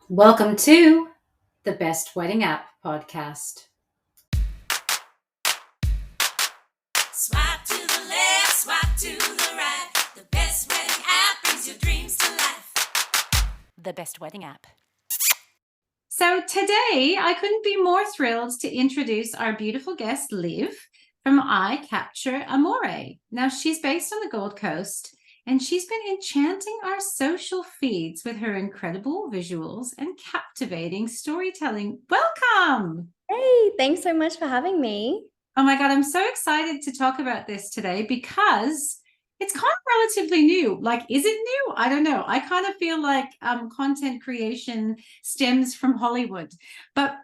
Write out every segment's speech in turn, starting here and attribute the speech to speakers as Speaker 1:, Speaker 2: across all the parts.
Speaker 1: Welcome to the Best Wedding App podcast.
Speaker 2: Swipe to the left, swipe to the right. The best wedding app brings your dreams to life.
Speaker 3: The Best Wedding App.
Speaker 1: So today I couldn't be more thrilled to introduce our beautiful guest, Liv, from Capture Amore. Now she's based on the Gold Coast and she's been enchanting our social feeds with her incredible visuals and captivating storytelling. Welcome!
Speaker 4: Hey, thanks so much for having me.
Speaker 1: Oh my God, I'm so excited to talk about this today because it's kind of relatively new. Like, is it new? I don't know. I kind of feel like content creation stems from Hollywood, but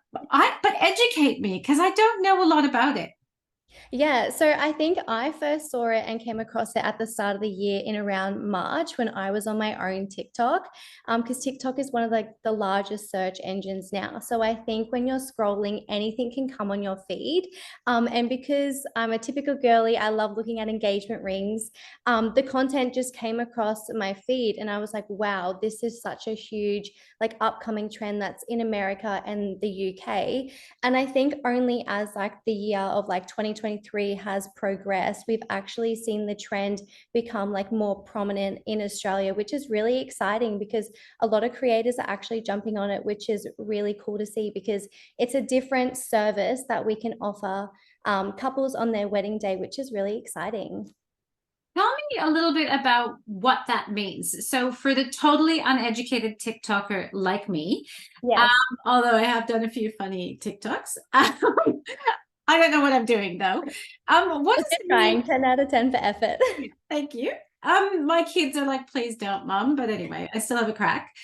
Speaker 1: educate me because I don't know a lot about it.
Speaker 4: Yeah, so I think I first saw it and came across it at the start of the year in around March when I was on my own TikTok, because TikTok is one of the largest search engines now. So I think when you're scrolling, anything can come on your feed. And because I'm a typical girly, I love looking at engagement rings. The content just came across my feed, and I was like, wow, this is such a huge upcoming trend that's in America and the UK. And I think only as the year of 2023 has progressed, we've actually seen the trend become more prominent in Australia, which is really exciting because a lot of creators are actually jumping on it, which is really cool to see because it's a different service that we can offer couples on their wedding day, which is really exciting.
Speaker 1: Tell me a little bit about what that means. So, for the totally uneducated TikToker like me,
Speaker 4: Yes.
Speaker 1: although I have done a few funny TikToks, I don't know what I'm doing though. What does it mean?
Speaker 4: Trying 10 out of 10 for effort.
Speaker 1: Thank you. My kids are like, please don't, Mum. But anyway, I still have a crack.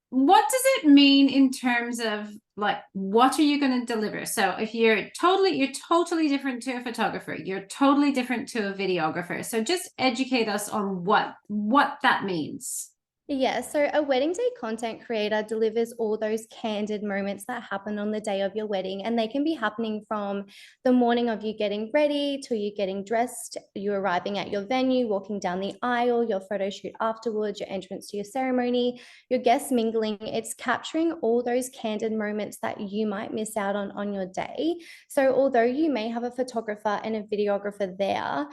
Speaker 1: What does it mean in terms of what are you going to deliver? So if you're totally different to a photographer, you're totally different to a videographer. So just educate us on what that means.
Speaker 4: Yeah, so a wedding day content creator delivers all those candid moments that happen on the day of your wedding, and they can be happening from the morning of you getting ready to you getting dressed, you arriving at your venue, walking down the aisle, your photo shoot afterwards, your entrance to your ceremony, your guests mingling. It's capturing all those candid moments that you might miss out on your day. So although you may have a photographer and a videographer there,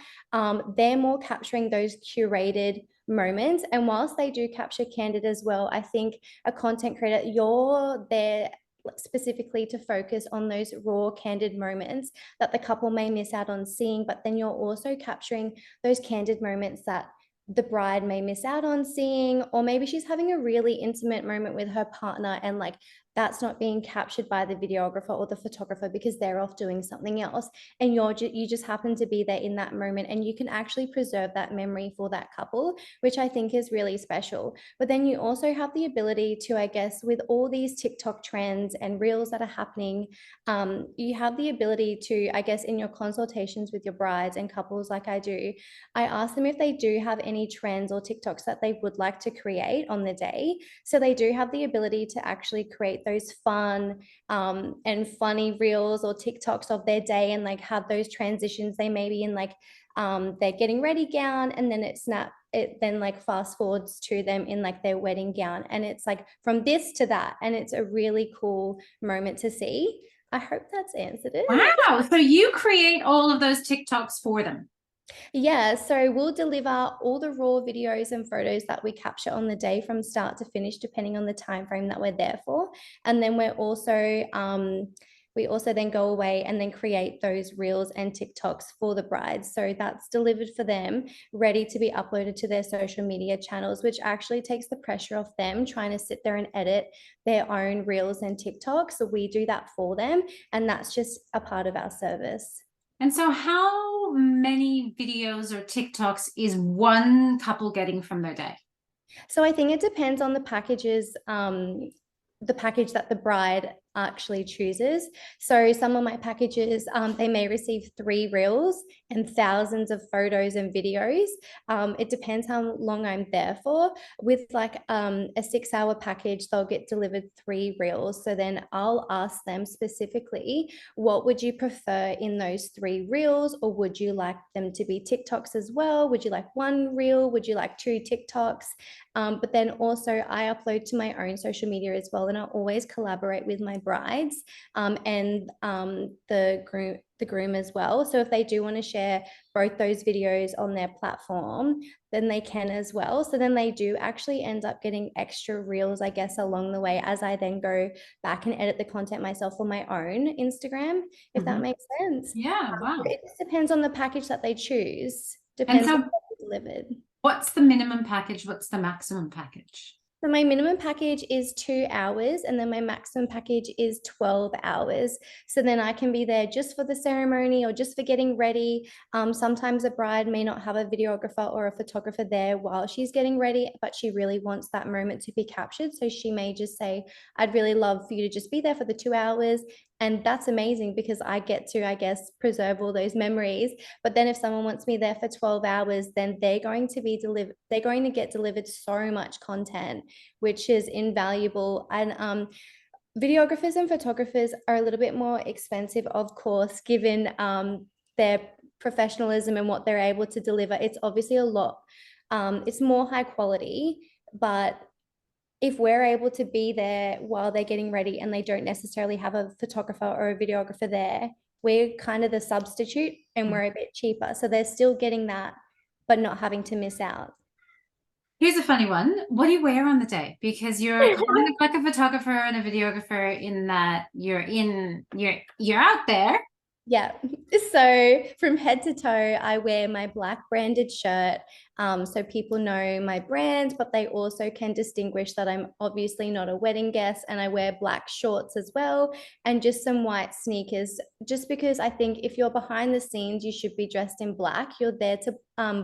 Speaker 4: they're more capturing those curated moments. And whilst they do capture candid as well, I think a content creator, you're there specifically to focus on those raw candid moments that the couple may miss out on seeing, but then you're also capturing those candid moments that the bride may miss out on seeing, or maybe she's having a really intimate moment with her partner and that's not being captured by the videographer or the photographer because they're off doing something else, and you just happen to be there in that moment, and you can actually preserve that memory for that couple, which I think is really special. But then you also have the ability to, I guess, with all these TikTok trends and reels that are happening, you have the ability to, I guess, in your consultations with your brides and couples like I do, I ask them if they do have any trends or TikToks that they would like to create on the day. So they do have the ability to actually create those fun and funny reels or TikToks of their day, and have those transitions. They may be in their getting ready gown, and then it then fast forwards to them in their wedding gown, and it's from this to that, and it's a really cool moment to see. I hope that's answered it.
Speaker 1: Wow. So you create all of those TikToks for them.
Speaker 4: Yeah, so we'll deliver all the raw videos and photos that we capture on the day from start to finish, depending on the time frame that we're there for. And then we also then go away and then create those reels and TikToks for the brides. So that's delivered for them, ready to be uploaded to their social media channels, which actually takes the pressure off them trying to sit there and edit their own reels and TikToks. So we do that for them, and that's just a part of our service.
Speaker 1: And so how many videos or TikToks is one couple getting from their day?
Speaker 4: So I think it depends on the package that the bride actually chooses. So some of my packages, they may receive 3 reels and thousands of photos and videos. It depends how long I'm there for. With like a 6 hour package, they'll get delivered 3 reels. So then I'll ask them specifically, what would you prefer in those 3 reels? Or would you like them to be TikToks as well? Would you like 1 reel? Would you like 2 TikToks? But then also I upload to my own social media as well. And I always collaborate with my brides and the groom as well. So if they do want to share both those videos on their platform, then they can as well. So then they do actually end up getting extra reels, I guess, along the way, as I then go back and edit the content myself on my own Instagram, if that makes sense.
Speaker 1: Yeah, wow.
Speaker 4: It just depends on the package that they choose.
Speaker 1: And
Speaker 4: Depends
Speaker 1: so
Speaker 4: on what they delivered.
Speaker 1: what's the minimum package? What's the maximum package?
Speaker 4: So my minimum package is 2 hours, and then my maximum package is 12 hours. So then I can be there just for the ceremony or just for getting ready. Sometimes a bride may not have a videographer or a photographer there while she's getting ready, but she really wants that moment to be captured. So she may just say, I'd really love for you to just be there for the 2 hours. And that's amazing because I get to, I guess, preserve all those memories. But then if someone wants me there for 12 hours, then they're going to get delivered so much content, which is invaluable. And videographers and photographers are a little bit more expensive, of course, given their professionalism and what they're able to deliver. It's obviously a lot. It's more high quality, but if we're able to be there while they're getting ready and they don't necessarily have a photographer or a videographer there, we're kind of the substitute and we're a bit cheaper. So they're still getting that, but not having to miss out.
Speaker 1: Here's a funny one. What do you wear on the day? Because you're kind of like a photographer and a videographer in that you're out there.
Speaker 4: Yeah. So from head to toe, I wear my black branded shirt. So people know my brand, but they also can distinguish that I'm obviously not a wedding guest. And I wear black shorts as well, and just some white sneakers, just because I think if you're behind the scenes, you should be dressed in black. You're there to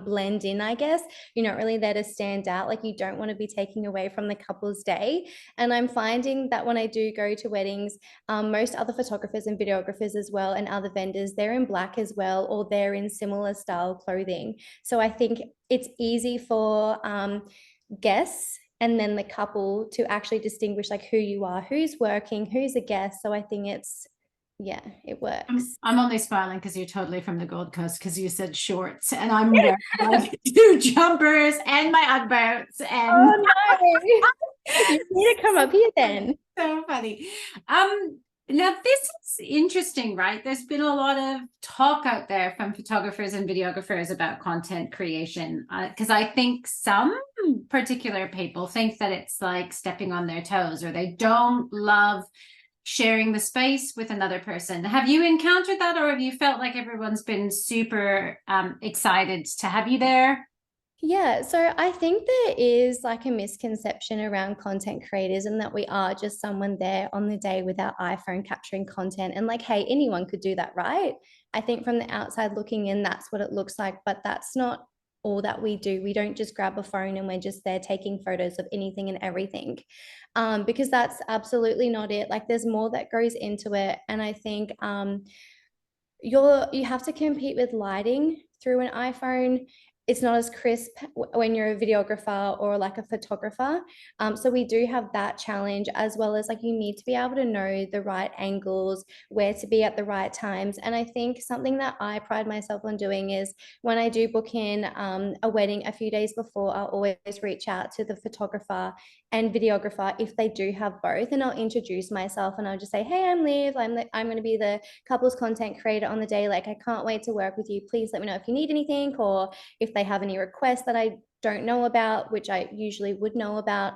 Speaker 4: blend in, I guess. You're not really there to stand out. Like, you don't want to be taking away from the couple's day. And I'm finding that when I do go to weddings, most other photographers and videographers as well, and other vendors, they're in black as well, or they're in similar style clothing. So I think it's easy for guests and then the couple to actually distinguish like who you are, who's working, who's a guest. So I think yeah, it works.
Speaker 1: I'm only smiling because you're totally from the Gold Coast, because you said shorts and I'm wearing like 2 jumpers and my Ugg and
Speaker 4: Oh no. You need to come up here then.
Speaker 1: so funny. Now this is interesting, right? There's been a lot of talk out there from photographers and videographers about content creation, because I think some particular people think that it's like stepping on their toes, or they don't love sharing the space with another person. Have you encountered that, or have you felt like everyone's been super excited to have you there?
Speaker 4: Yeah, so I think there is like a misconception around content creators, and that we are just someone there on the day with our iPhone capturing content. And like, hey, anyone could do that, right? I think from the outside looking in, that's what it looks like, but that's not all that we do. We don't just grab a phone and we're just there taking photos of anything and everything, because that's absolutely not it. Like, there's more that goes into it. And I think you have to compete with lighting through an iPhone. It's not as crisp when you're a videographer or like a photographer. So we do have that challenge, as well as like, you need to be able to know the right angles, where to be at the right times. And I think something that I pride myself on doing is, when I do book in a wedding a few days before, I'll always reach out to the photographer and videographer if they do have both, and I'll introduce myself and I'll just say, hey, I'm Liv. I'm going to be the couple's content creator on the day. Like, I can't wait to work with you. Please let me know if you need anything, or if they have any requests that I don't know about, which I usually would know about.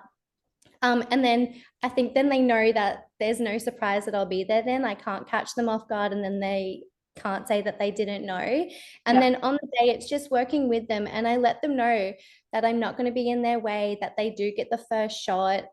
Speaker 4: And then I think then they know that there's no surprise that I'll be there. Then I can't catch them off guard, and then they can't say that they didn't know. And then on the day, it's just working with them, and I let them know that I'm not going to be in their way, that they do get the first shot.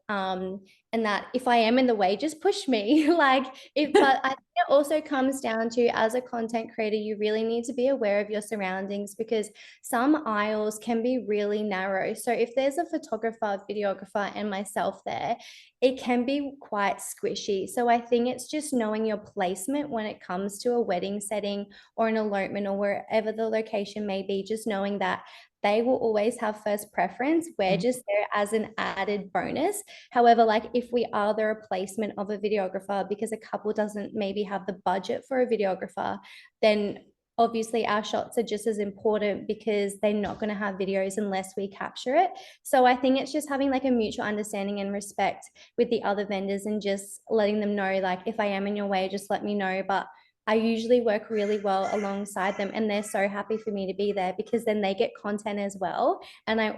Speaker 4: And that if I am in the way, just push me. Like it, but I think it also comes down to, as a content creator, you really need to be aware of your surroundings, because some aisles can be really narrow. So if there's a photographer, videographer, and myself there, it can be quite squishy. So I think it's just knowing your placement when it comes to a wedding setting or an elopement or wherever the location may be, just knowing that they will always have first preference. We're just there as an added bonus. However, like if we are the replacement of a videographer because a couple doesn't maybe have the budget for a videographer, then obviously our shots are just as important, because they're not going to have videos unless we capture it. So I think it's just having like a mutual understanding and respect with the other vendors, and just letting them know, like, if I am in your way, just let me know. But I usually work really well alongside them, and they're so happy for me to be there, because then they get content as well. And I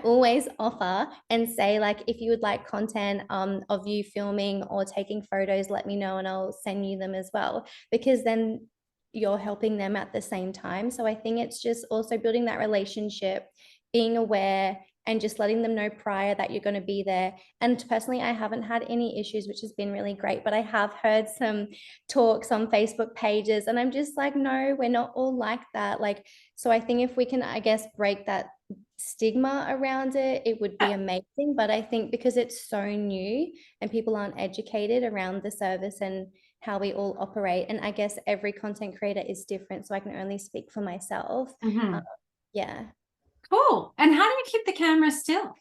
Speaker 4: always offer and say, like, if you would like content of you filming or taking photos, let me know and I'll send you them as well, because then you're helping them at the same time. So I think it's just also building that relationship, being aware, and just letting them know prior that you're going to be there. And personally, I haven't had any issues, which has been really great, but I have heard some talks on Facebook pages, and I'm just like, no, we're not all like that. Like, so I think if we can, I guess, break that stigma around it, it would be amazing. But I think because it's so new and people aren't educated around the service and how we all operate, and I guess every content creator is different, so I can only speak for myself. Yeah.
Speaker 1: Cool. And how do you keep the camera still?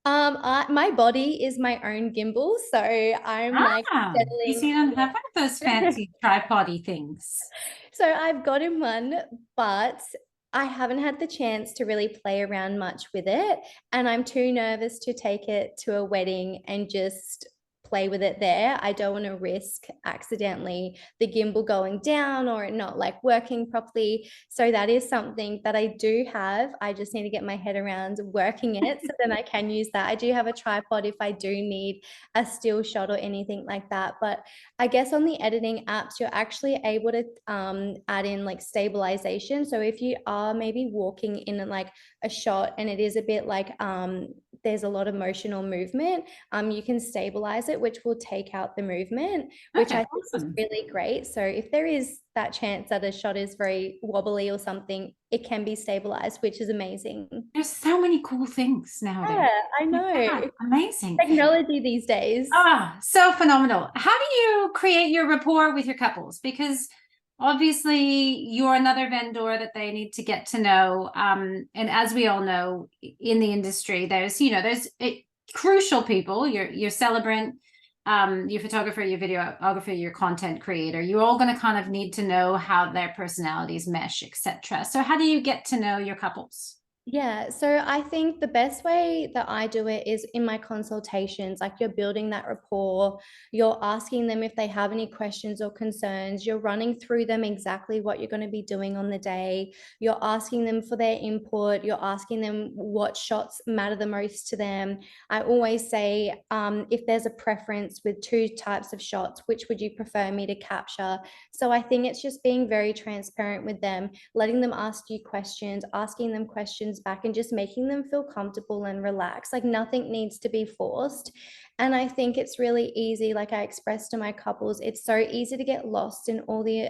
Speaker 4: My body is my own gimbal, so I'm like
Speaker 1: You
Speaker 4: settling.
Speaker 1: see, you don't have one of those fancy tripody things.
Speaker 4: So I've gotten one, but I haven't had the chance to really play around much with it. And I'm too nervous to take it to a wedding and just play with it there. I don't want to risk accidentally the gimbal going down or it not like working properly. So that is something that I do have. I just need to get my head around working it so then I can use that. I do have a tripod if I do need a still shot or anything like that. But I guess on the editing apps, you're actually able to add in like stabilization. So if you are maybe walking in like a shot and it is a bit like there's a lot of motion or movement, you can stabilize it, which will take out the movement, which I
Speaker 1: Okay,
Speaker 4: think is
Speaker 1: awesome.
Speaker 4: really great. So if there is that chance that a shot is very wobbly or something, it can be stabilized, which is amazing.
Speaker 1: There's so many cool things nowadays.
Speaker 4: Yeah, I know.
Speaker 1: Yeah, amazing.
Speaker 4: Technology these days.
Speaker 1: Ah, so phenomenal. How do you create your rapport with your couples? Because obviously you're another vendor that they need to get to know. And as we all know in the industry, there's crucial people, your celebrant, your photographer, your videographer, your content creator. You're all going to kind of need to know how their personalities mesh, etc. So how do you get to know your couples?
Speaker 4: Yeah, so I think the best way that I do it is in my consultations. Like, you're building that rapport, you're asking them if they have any questions or concerns, you're running through them exactly what you're going to be doing on the day, you're asking them for their input, you're asking them what shots matter the most to them. I always say, if there's a preference with two types of shots, which would you prefer me to capture? So I think it's just being very transparent with them, letting them ask you questions, asking them questions back, and just making them feel comfortable and relaxed. Like, nothing needs to be forced. And I think it's really easy, like I expressed to my couples, it's so easy to get lost in all the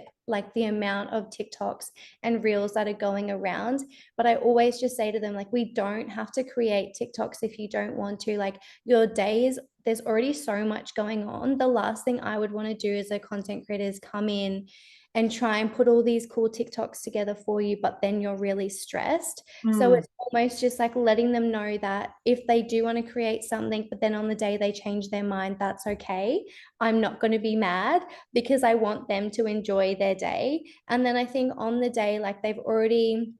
Speaker 4: the amount of TikToks and reels that are going around. But I always just say to them, like, we don't have to create TikToks if you don't want to. Like, your day is, there's already so much going on. The last thing I would want to do as a content creator is come in and try and put all these cool TikToks together for you, but then you're really stressed. So it's almost just like letting them know that if they do want to create something, but then on the day they change their mind, that's okay. I'm not going to be mad, because I want them to enjoy their day. And then I think on the day, like, they've already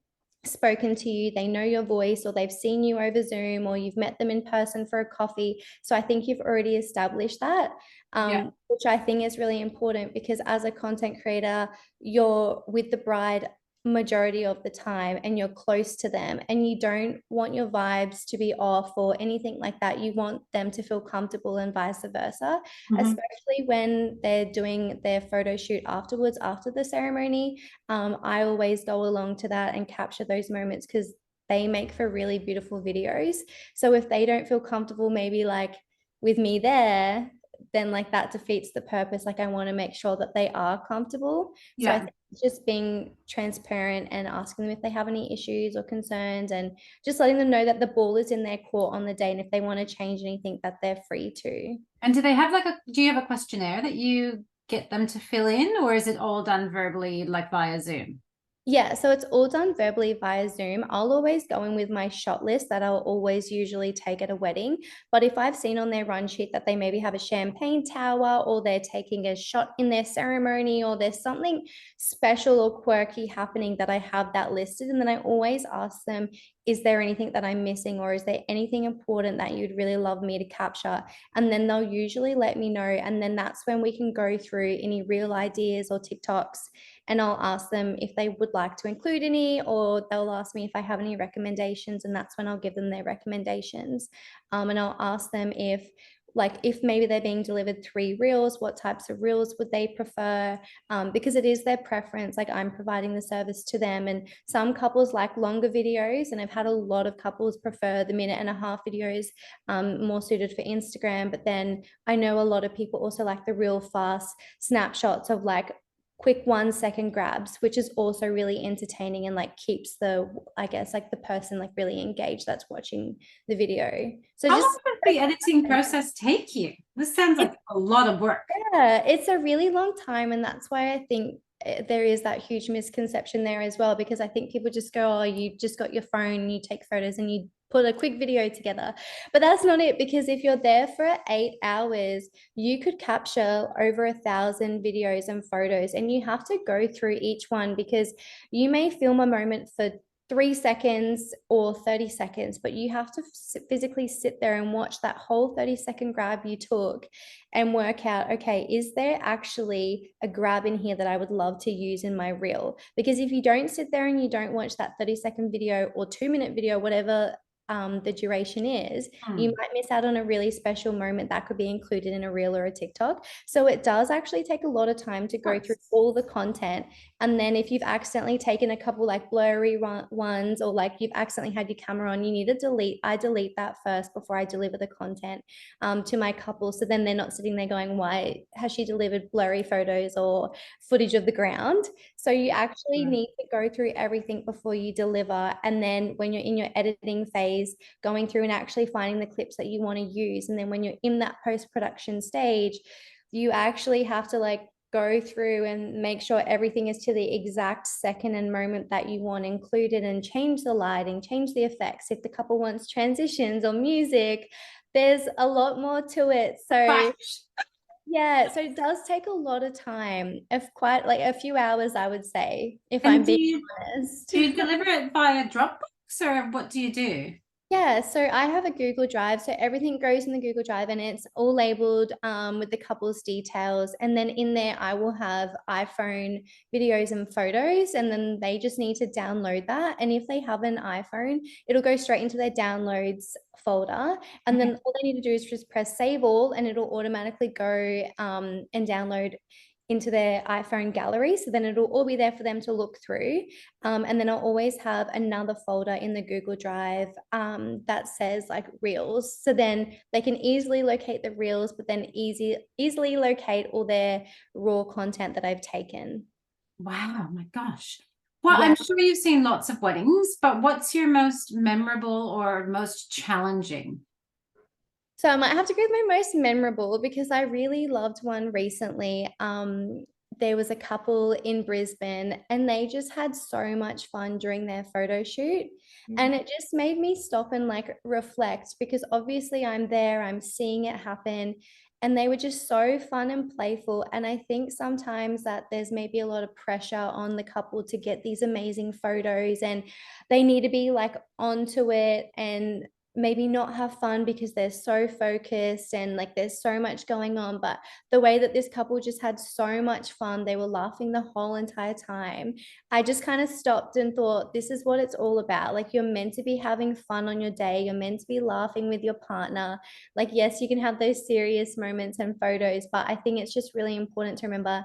Speaker 4: spoken to you, they know your voice, or they've seen you over Zoom, or you've met them in person for a coffee. So I think you've already established that,
Speaker 1: Yeah.
Speaker 4: which I think is really important, because as a content creator, you're with the bride majority of the time and you're close to them, and you don't want your vibes to be off or anything like that. You want them to feel comfortable, and vice versa, especially when they're doing their photo shoot afterwards, after the ceremony. I always go along to that and capture those moments, because they make for really beautiful videos. So if they don't feel comfortable, maybe like with me there, then like that defeats the purpose. Like I want to make sure that they are comfortable. So I
Speaker 1: Yeah.
Speaker 4: think it's just being transparent and asking them if they have any issues or concerns, and just letting them know that the ball is in their court on the day, and if they want to change anything, that they're free to.
Speaker 1: And do they have like do you have a questionnaire that you get them to fill in, or is it all done verbally, like via Zoom?
Speaker 4: Yeah, so it's all done verbally via Zoom. I'll always go in with my shot list that I'll always usually take at a wedding. But if I've seen on their run sheet that they maybe have a champagne tower, or they're taking a shot in their ceremony, or there's something special or quirky happening, that I have that listed. And then I always ask them, is there anything that I'm missing, or is there anything important that you'd really love me to capture? And then they'll usually let me know. And then that's when we can go through any real ideas or TikToks, and I'll ask them if they would like to include any, or they'll ask me if I have any recommendations, and that's when I'll give them their recommendations. And I'll ask them if maybe they're being delivered 3 reels, what types of reels would they prefer? Because it is their preference. Like I'm providing the service to them, and some couples like longer videos, and I've had a lot of couples prefer the 1.5 minute videos, more suited for Instagram. But then I know a lot of people also like the real fast snapshots of like quick 1 second grabs, which is also really entertaining and like keeps the, I guess, like the person like really engaged that's watching the video. So
Speaker 1: How
Speaker 4: just,
Speaker 1: long does the editing process take you? This sounds like a lot of work.
Speaker 4: yeah, it's a really long time. And that's why I think there is that huge misconception there as well, because I think people just go, oh, you just got your phone, you take photos and you put a quick video together. But that's not it, because if you're there for 8 hours, you could capture over 1,000 videos and photos, and you have to go through each one, because you may film a moment for 3 seconds or 30 seconds, but you have to physically sit there and watch that whole 30-second grab you took and work out, okay, is there actually a grab in here that I would love to use in my reel? Because if you don't sit there and you don't watch that 30-second video or 2 minute video, whatever the duration is, you might miss out on a really special moment that could be included in a reel or a TikTok. So it does actually take a lot of time to go through all the content. And then if you've accidentally taken a couple like blurry ones, or like you've accidentally had your camera on, you need to delete. I delete that first before I deliver the content to my couple. So then they're not sitting there going, why has she delivered blurry photos or footage of the ground? So you actually need to go through everything before you deliver. And then when you're in your editing phase, going through and actually finding the clips that you want to use. And then when you're in that post-production stage, you actually have to like go through and make sure everything is to the exact second and moment that you want included, and change the lighting, change the effects. If the couple wants transitions or music, there's a lot more to it. So yeah, so it does take a lot of time, of quite like a few hours, I would say, if
Speaker 1: And
Speaker 4: I'm being honest.
Speaker 1: do you deliver it via Dropbox, or what do you do?
Speaker 4: Yeah, so I have a Google Drive. So everything goes in the Google Drive, and it's all labeled with the couple's details. And then in there, I will have iPhone videos and photos, and then they just need to download that. And if they have an iPhone, it'll go straight into their downloads folder. And then all they need to do is just press save all, and it'll automatically go and download into their iPhone gallery. So then it'll all be there for them to look through. And then I'll always have another folder in the Google Drive that says like reels. So then they can easily locate the reels, but then easily locate all their raw content that I've taken.
Speaker 1: Wow, my gosh. Well,
Speaker 4: Yeah.
Speaker 1: I'm sure you've seen lots of weddings, but what's your most memorable or most challenging?
Speaker 4: So I might have to go with my most memorable, because I really loved one recently. There was a couple in Brisbane, and they just had so much fun during their photo shoot. And it just made me stop and like reflect, because obviously I'm there, I'm seeing it happen. And they were just so fun and playful. And I think sometimes that there's maybe a lot of pressure on the couple to get these amazing photos, and they need to be like onto it and maybe not have fun because they're so focused and like there's so much going on. But the way that this couple just had so much fun, they were laughing the whole entire time. I just kind of stopped and thought, this is what it's all about. Like, you're meant to be having fun on your day, you're meant to be laughing with your partner. Like, yes, you can have those serious moments and photos, but I think it's just really important to remember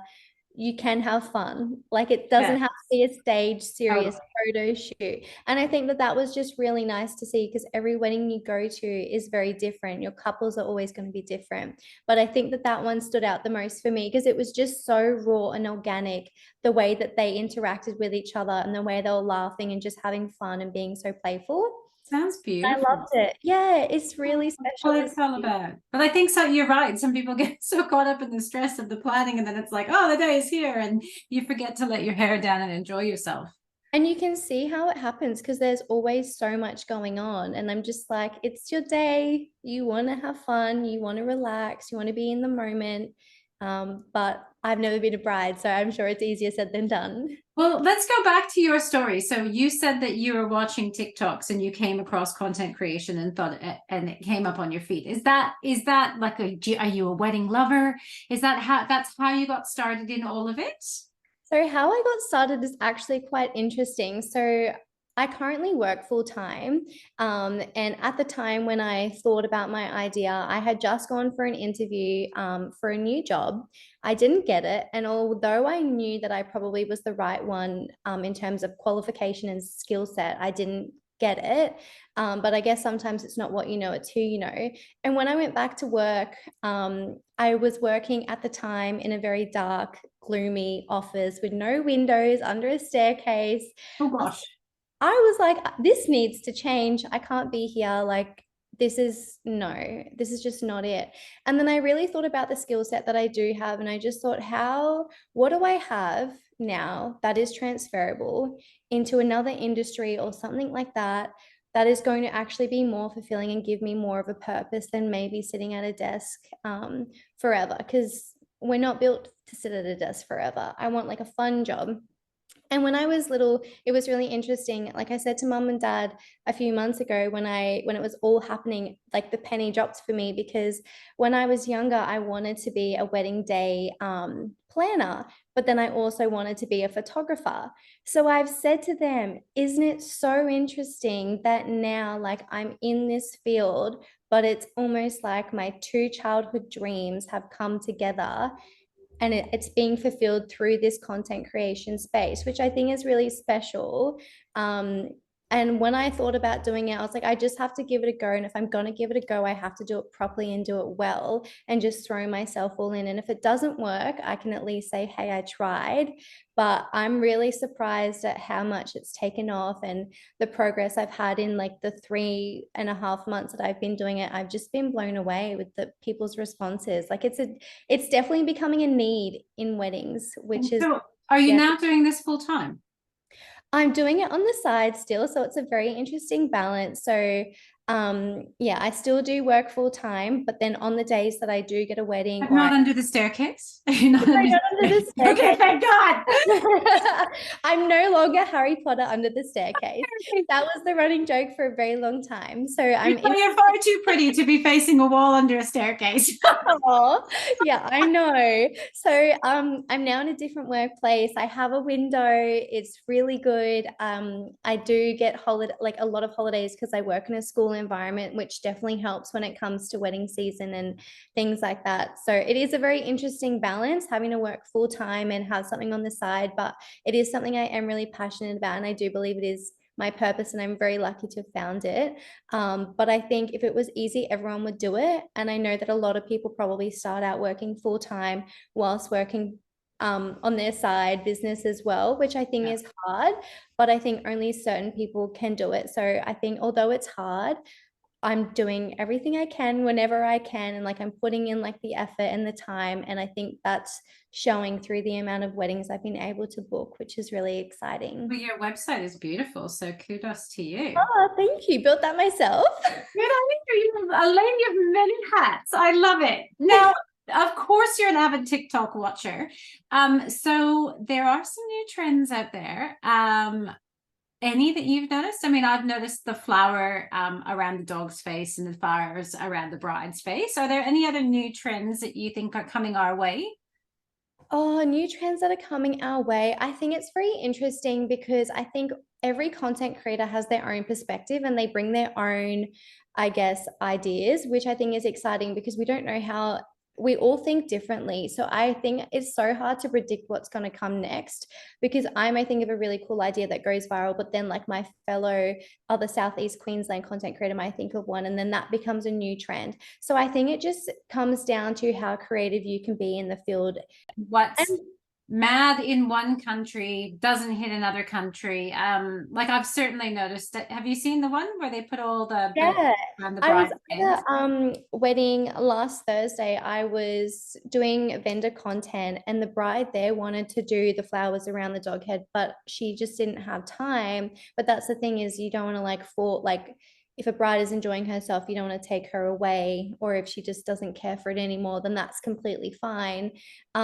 Speaker 4: you can have fun. Like it
Speaker 1: Yeah.
Speaker 4: doesn't have to be a stage serious
Speaker 1: Totally.
Speaker 4: photo shoot. And I think that that was just really nice to see because every wedding you go to is very different. Your couples are always going to be different. But I think that that one stood out the most for me because it was just so raw and organic, the way that they interacted with each other and the way they were laughing and just having fun and being so playful.
Speaker 1: Sounds
Speaker 4: I
Speaker 1: beautiful.
Speaker 4: loved it. Yeah, it's really
Speaker 1: That's
Speaker 4: special.
Speaker 1: what it's all about. But I think so. You're right. Some people get so caught up in the stress of the planning, and then it's like, oh, the day is here, and you forget to let your hair down and enjoy yourself.
Speaker 4: And you can see how it happens because there's always so much going on. And I'm just like, it's your day. You want to have fun. You want to relax. You want to be in the moment. But I've never been a bride, so I'm sure it's easier said than done.
Speaker 1: Well, let's go back to your story. So you said that you were watching TikToks and you came across content creation and thought and it came up on your feed. Is that like are you a wedding lover? Is that's how you got started in all of it?
Speaker 4: So, how I got started is actually quite interesting. So, I currently work full time. And at the time when I thought about my idea, I had just gone for an interview for a new job. I didn't get it. And although I knew that I probably was the right one in terms of qualification and skill set, I didn't get it. But I guess sometimes it's not what you know, it's who you know. And when I went back to work, I was working at the time in a very dark, gloomy office with no windows under a staircase.
Speaker 1: Oh
Speaker 4: I
Speaker 1: gosh.
Speaker 4: I was like, this needs to change. I can't be here. Like, this is no, this is just not it. And then I really thought about the skill set that I do have. And I just thought, what do I have now that is transferable into another industry or something like that, that is going to actually be more fulfilling and give me more of a purpose than maybe sitting at a desk forever? Because we're not built to sit at a desk forever. I want like a fun job. And when I was little, it was really interesting. Like I said to mum and dad a few months ago when it was all happening, like the penny dropped for me because when I was younger, I wanted to be a wedding day planner, but then I also wanted to be a photographer. So I've said to them, isn't it so interesting that now like I'm in this field, but it's almost like my two childhood dreams have come together and it's being fulfilled through this content creation space, which I think is really special. And when I thought about doing it, I was like, I just have to give it a go. And if I'm going to give it a go, I have to do it properly and do it well and just throw myself all in. And if it doesn't work, I can at least say, hey, I tried. But I'm really surprised at how much it's taken off and the progress I've had in like the 3.5 months that I've been doing it. I've just been blown away with the people's responses. Like it's definitely becoming a need in weddings,
Speaker 1: And
Speaker 4: which is,
Speaker 1: so are you
Speaker 4: yeah,
Speaker 1: now doing this full time?
Speaker 4: I'm doing it on the side still. So it's a very interesting balance. So, yeah, I still do work full time, but then on the days that I do get a wedding
Speaker 1: But
Speaker 4: or
Speaker 1: not under the staircase? You're not under
Speaker 4: not under the
Speaker 1: the Okay,
Speaker 4: staircase.
Speaker 1: thank God.
Speaker 4: I'm no longer Harry Potter under the staircase. That was the running joke for a very long time. So I'm in.
Speaker 1: You're far too pretty to be facing a wall under a staircase.
Speaker 4: Oh, yeah, I know. So I'm now in a different workplace. I have a window. It's really good. I do get holiday like a lot of holidays because I work in a school environment, which definitely helps when it comes to wedding season and things like that. So it is a very interesting balance having to work full time and have something on the side, but it is something I am really passionate about, and I do believe it is my purpose, and I'm very lucky to have found it. But I think if it was easy, everyone would do it. And I know that a lot of people probably start out working full time whilst working on their side business as well, which I think
Speaker 1: Yeah.
Speaker 4: is hard. But I think only certain people can do it. So I think although it's hard, I'm doing everything I can whenever I can, and like I'm putting in like the effort and the time. And I think that's showing through the amount of weddings I've been able to book, which is really exciting.
Speaker 1: Well, your website is beautiful, so kudos to you.
Speaker 4: Oh, thank you. Built that myself.
Speaker 1: Good on you. You're a lady of many hats. I love it. Now, of course, you're an avid TikTok watcher. So there are some new trends out there. Any that you've noticed? I mean, I've noticed the flower around the dog's face and the flowers around the bride's face. Are there any other new trends that you think are coming our way?
Speaker 4: Oh, new trends that are coming our way. I think it's very interesting because I think every content creator has their own perspective and they bring their own, I guess, ideas, which I think is exciting because we don't know how we all think differently. So I think it's so hard to predict what's going to come next, because I may think of a really cool idea that goes viral, but then like my fellow other Southeast Queensland content creator might think of one, and then that becomes a new trend. So I think it just comes down to how creative you can be in the field.
Speaker 1: What's
Speaker 4: And
Speaker 1: mad in one country doesn't hit another country. Like I've certainly noticed that. Have you seen the one where they put all the boats
Speaker 4: yeah,
Speaker 1: around the
Speaker 4: I was
Speaker 1: bridesmaids?
Speaker 4: at a wedding last Thursday. I was doing vendor content, and the bride there wanted to do the flowers around the dog head, but she just didn't have time. But that's the thing, is you don't want to like fall like, if a bride is enjoying herself, you don't want to take her away, or if she just doesn't care for it anymore, then that's completely fine. But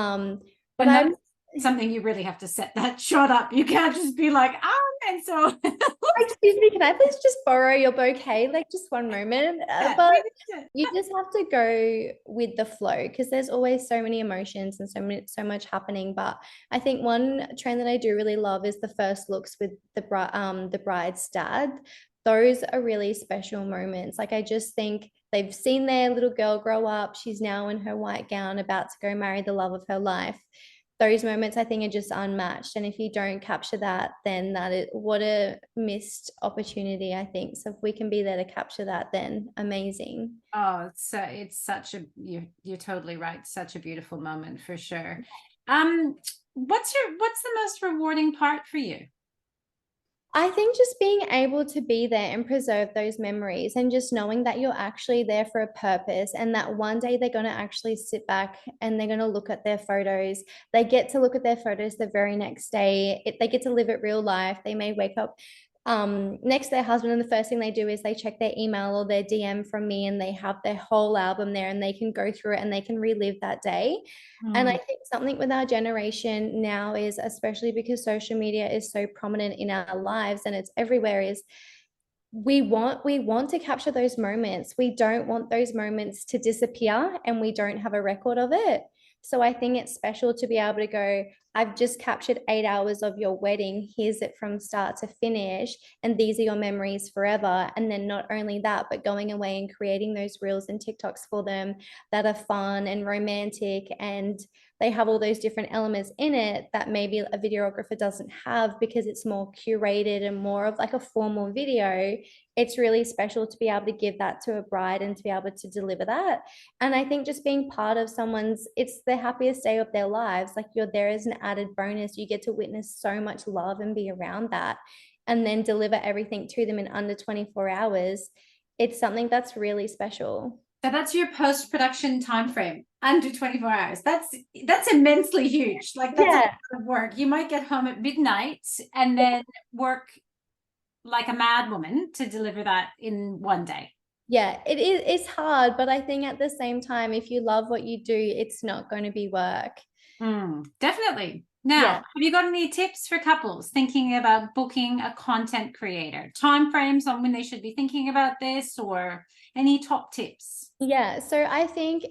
Speaker 1: And
Speaker 4: I'm
Speaker 1: that's something you really have to set that shot up. You can't just be like, and so
Speaker 4: excuse me, can I please just borrow your bouquet? Like just one moment. But you just have to go with the flow, because there's always so many emotions and so much happening. But I think one trend that I do really love is the first looks with the bride's dad. Those are really special moments. Like I just think they've seen their little girl grow up. She's now in her white gown, about to go marry the love of her life. Those moments I think are just unmatched. And if you don't capture that, then that is what a missed opportunity, I think. So if we can be there to capture that, then amazing.
Speaker 1: oh, it's such a you're totally right. Such a beautiful moment for sure. What's the most rewarding part for you?
Speaker 4: I think just being able to be there and preserve those memories, and just knowing that you're actually there for a purpose, and that one day they're going to actually sit back and they're going to look at their photos. They get to look at their photos the very next day. They get to live it real life. They may wake up next to their husband, and the first thing they do is they check their email or their DM from me, and they have their whole album there, and they can go through it and they can relive that day. And I think something with our generation now is, especially because social media is so prominent in our lives and it's everywhere, is we want to capture those moments. We don't want those moments to disappear, and we don't have a record of it. So I think it's special to be able to go, I've just captured 8 hours of your wedding. Here's it from start to finish. And these are your memories forever. And then not only that, but going away and creating those reels and TikToks for them that are fun and romantic, and they have all those different elements in it that maybe a videographer doesn't have, because it's more curated and more of like a formal video. It's really special to be able to give that to a bride and to be able to deliver that. And I think just being part of someone's, it's the happiest day of their lives. Like you're there as an added bonus. You get to witness so much love and be around that, and then deliver everything to them in under 24 hours. It's something that's really special.
Speaker 1: So that's your post-production time frame, under 24 hours. That's immensely huge. Like that's a
Speaker 4: Yeah.
Speaker 1: lot of work. You might get home at midnight and then work like a mad woman to deliver that in one day.
Speaker 4: Yeah, it is, it's hard, but I think at the same time, if you love what you do, it's not going to be work.
Speaker 1: Definitely. Now,
Speaker 4: Yeah.
Speaker 1: have you got any tips for couples thinking about booking a content creator? Time frames on when they should be thinking about this, or any top tips?
Speaker 4: Yeah. So I think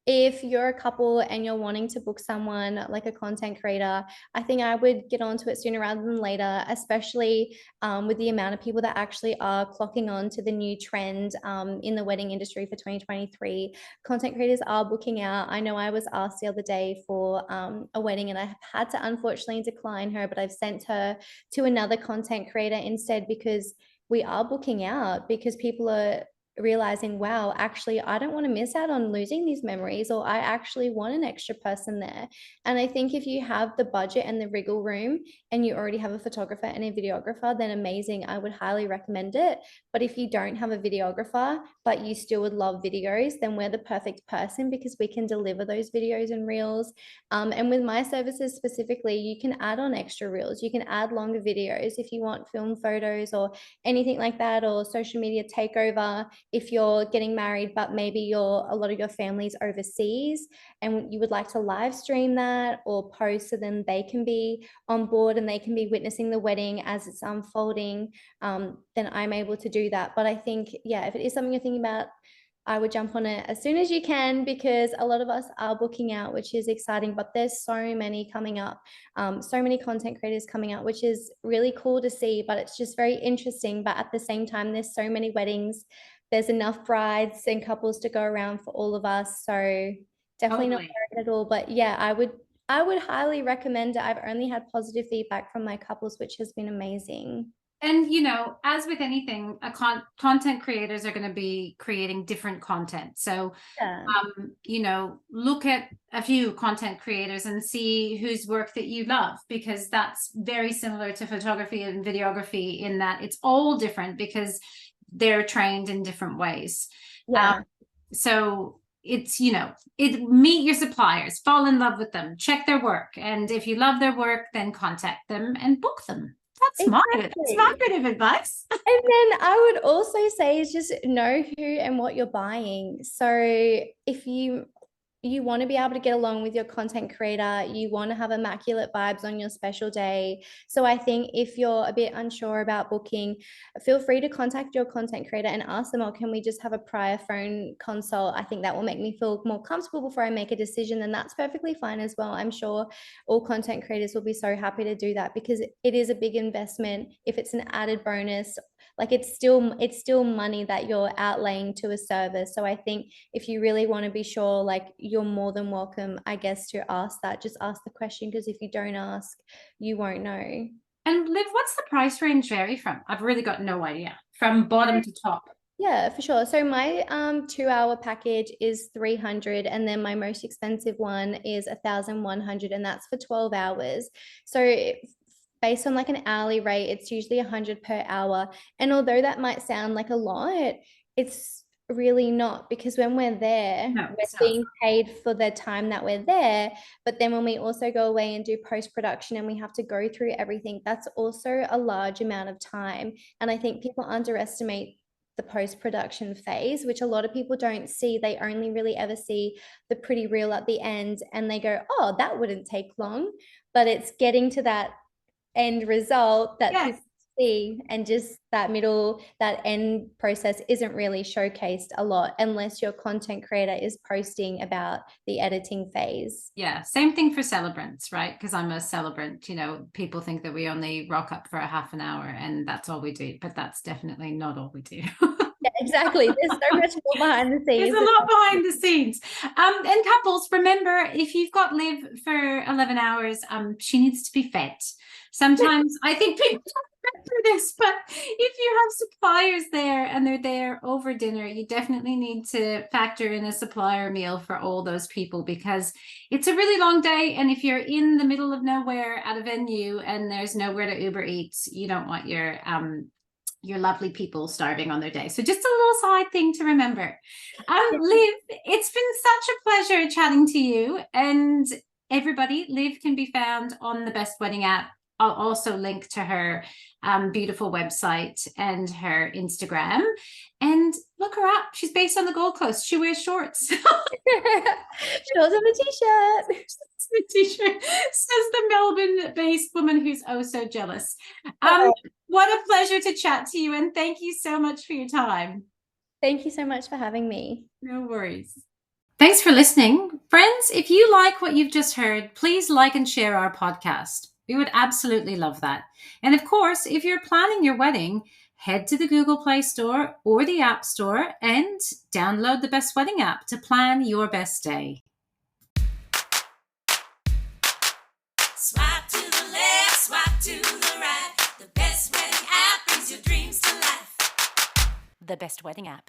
Speaker 4: if you're a couple and you're wanting to book someone like a content creator, I think I would get onto it sooner rather than later, especially with the amount of people that actually are clocking on to the new trend in the wedding industry for 2023. Content creators are booking out. I know I was asked the other day for a wedding, and I had to unfortunately decline her, but I've sent her to another content creator instead, because we are booking out, because people are realizing, wow, actually, I don't want to miss out on losing these memories, or I actually want an extra person there. And I think if you have the budget and the wriggle room, and you already have a photographer and a videographer, then amazing. I would highly recommend it. But if you don't have a videographer, but you still would love videos, then we're the perfect person, because we can deliver those videos and reels. And with my services specifically, you can add on extra reels. You can add longer videos if you want film photos or anything like that, or social media takeover. If you're getting married, but maybe a lot of your family's overseas, and you would like to live stream that or post, so then they can be on board and they can be witnessing the wedding as it's unfolding, then I'm able to do that. But I think, yeah, if it is something you're thinking about, I would jump on it as soon as you can, because a lot of us are booking out, which is exciting, but there's so many coming up, so many content creators coming out, which is really cool to see, but it's just very interesting. But at the same time, there's so many weddings, there's enough brides and couples to go around for all of us. So Definitely not
Speaker 1: Totally.
Speaker 4: worried at all. But yeah, I would highly recommend it. I've only had positive feedback from my couples, which has been amazing.
Speaker 1: And as with anything, content creators are going to be creating different content. So
Speaker 4: Yeah.
Speaker 1: look at a few content creators and see whose work that you love, because that's very similar to photography and videography in that it's all different because they're trained in different ways.
Speaker 4: Yeah.
Speaker 1: So it's, meet your suppliers, fall in love with them, check their work. And if you love their work, then contact them and book them. That's my
Speaker 4: Exactly.
Speaker 1: bit of advice.
Speaker 4: And then I would also say is just know who and what you're buying. So if you want to be able to get along with your content creator, you want to have immaculate vibes on your special day. So I think if you're a bit unsure about booking, feel free to contact your content creator and ask them, oh, can we just have a prior phone consult? I think that will make me feel more comfortable before I make a decision. And that's perfectly fine as well. I'm sure all content creators will be so happy to do that because it is a big investment. If it's an added bonus, like it's still money that you're outlaying to a service. So I think if you really want to be sure, like you're more than welcome, I guess, to ask that. Just ask the question, because if you don't ask, you won't know.
Speaker 1: And Liv, what's the price range vary from? I've really got no idea. From bottom to top.
Speaker 4: Yeah, for sure. So my 2 hour package is 300, and then my most expensive one is 1,100, and that's for 12 hours. So based on like an hourly rate, it's usually 100 per hour. And although that might sound like a lot, it's really not, because when we're there,
Speaker 1: No,
Speaker 4: we're
Speaker 1: it's not.
Speaker 4: being paid for the time that we're there. But then when we also go away and do post-production and we have to go through everything, that's also a large amount of time. And I think people underestimate the post-production phase, which a lot of people don't see. They only really ever see the pretty reel at the end and they go, oh, that wouldn't take long. But it's getting to that end result that
Speaker 1: Yes.
Speaker 4: people see, and just that end process isn't really showcased a lot unless your content creator is posting about the editing phase.
Speaker 1: Yeah. Same thing for celebrants, right? Because I'm a celebrant. People think that we only rock up for a half an hour and that's all we do, but that's definitely not all we do.
Speaker 4: Yeah, exactly. There's so much more behind the
Speaker 1: There's
Speaker 4: scenes.
Speaker 1: a lot behind the scenes. And couples, remember, if you've got Liv for 11 hours, she needs to be fed. Sometimes I think people don't remember this, but if you have suppliers there and they're there over dinner, you definitely need to factor in a supplier meal for all those people, because it's a really long day. And if you're in the middle of nowhere at a venue and there's nowhere to Uber Eats, you don't want your lovely people starving on their day. So just a little side thing to remember. Liv, it's been such a pleasure chatting to you. And everybody, Liv can be found on the Best Wedding app. I'll also link to her beautiful website and her Instagram. And look her up. She's based on the Gold Coast. She wears shorts.
Speaker 4: Shorts on a t-shirt.
Speaker 1: The t-shirt says the Melbourne-based woman who's oh so jealous. What a pleasure to chat to you, and thank you so much for your time.
Speaker 4: Thank you so much for having me.
Speaker 1: No worries. Thanks for listening. Friends, if you like what you've just heard, please like and share our podcast. We would absolutely love that. And of course, if you're planning your wedding, head to the Google Play Store or the App Store and download the Best Wedding app to plan your best day.
Speaker 2: Swipe to the left, swipe to the right. The Best Wedding app brings your dreams to life.
Speaker 3: The Best Wedding app.